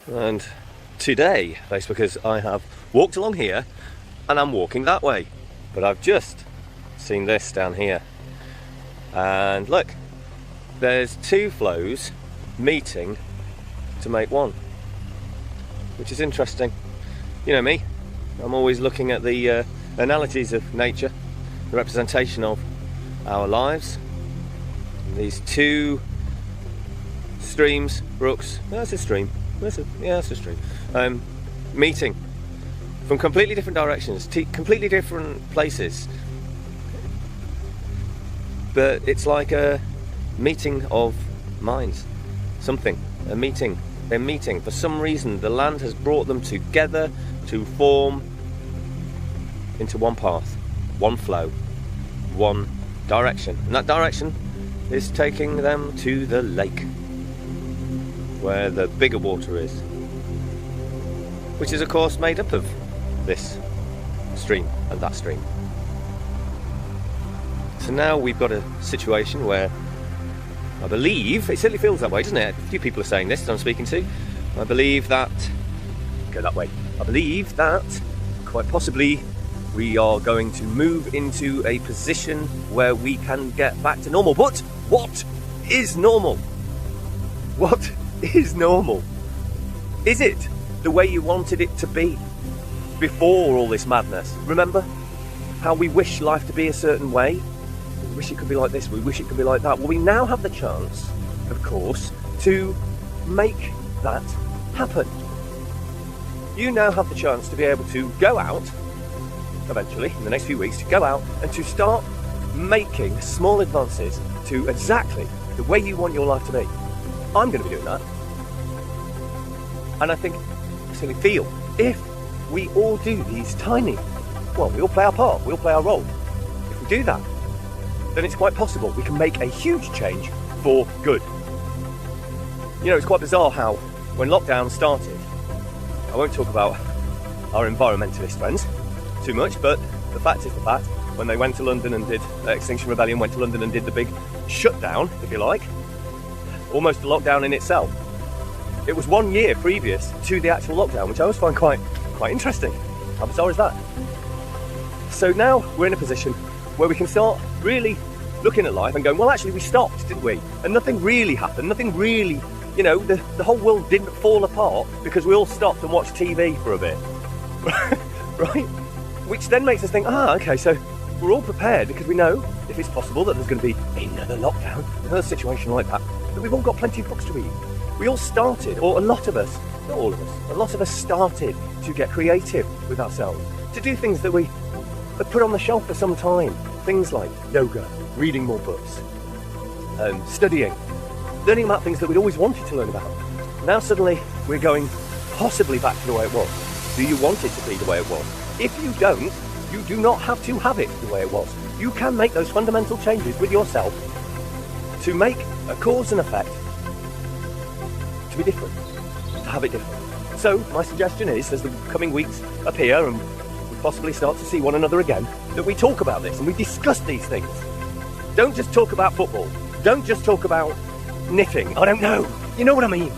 And today, Facebookers, I have walked along here and I'm walking that way. But I've just seen this down here. And look, there's two flows meeting to make one, which is interesting. You know me, I'm always looking at the analogies of nature, the representation of our lives. These two streams, brooks, that's a stream, that's a stream, meeting from completely different directions, completely different places. But it's like a meeting of minds, a meeting. They're meeting. For some reason, the land has brought them together to form into one path, one flow, one direction. And that direction is taking them to the lake, where the bigger water is, which is of course made up of this stream and that stream. So now we've got a situation where I believe, it certainly feels that way, doesn't it? A few people are saying this that I'm speaking to. I believe that, go that way, I believe that quite possibly we are going to move into a position where we can get back to normal. But what is normal? What is normal? Is it the way you wanted it to be before all this madness? Remember how we wish life to be a certain way? We wish it could be like this, we wish it could be like that. Well, we now have the chance, of course, to make that happen. You now have the chance to be able to go out, eventually, in the next few weeks, to go out and to start making small advances to exactly the way you want your life to be. I'm going to be doing that. And I certainly feel, if we all do these tiny, well, we all play our part, we all play our role. If we do that, then it's quite possible we can make a huge change for good. You know, it's quite bizarre how, when lockdown started, I won't talk about our environmentalist friends too much, but the fact is the fact, when they went to London and did, Extinction Rebellion went to London and did the big shutdown, if you like, almost a lockdown in itself. It was 1 year previous to the actual lockdown, which I always find quite interesting. How bizarre is that? So now we're in a position where we can start really looking at life and going, well, actually we stopped, didn't we? And nothing really happened, nothing really, you know, the whole world didn't fall apart because we all stopped and watched TV for a bit. Right? Which then makes us think, okay, so we're all prepared because we know, if it's possible, that there's going to be another lockdown, another situation like that, that we've all got plenty of books to read. We all started, or a lot of us, not all of us, a lot of us started to get creative with ourselves, to do things that we had put on the shelf for some time. Things like yoga, reading more books, studying, learning about things that we'd always wanted to learn about. Now suddenly we're going possibly back to the way it was. Do you want it to be the way it was? If you don't, you do not have to have it the way it was. You can make those fundamental changes with yourself to make a cause and effect to be different, to have it different. So my suggestion is, as the coming weeks appear and we possibly start to see one another again, that we talk about this and we discuss these things. Don't just talk about football. Don't just talk about knitting. I don't know. You know what I mean?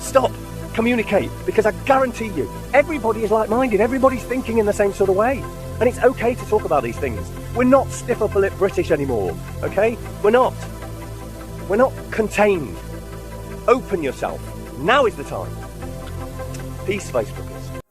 Stop. Communicate, because I guarantee you, everybody is like-minded, everybody's thinking in the same sort of way, and it's okay to talk about these things. We're not stiff upper lip British anymore, okay? We're not contained. Open yourself. Now is the time. Peace, Facebookers.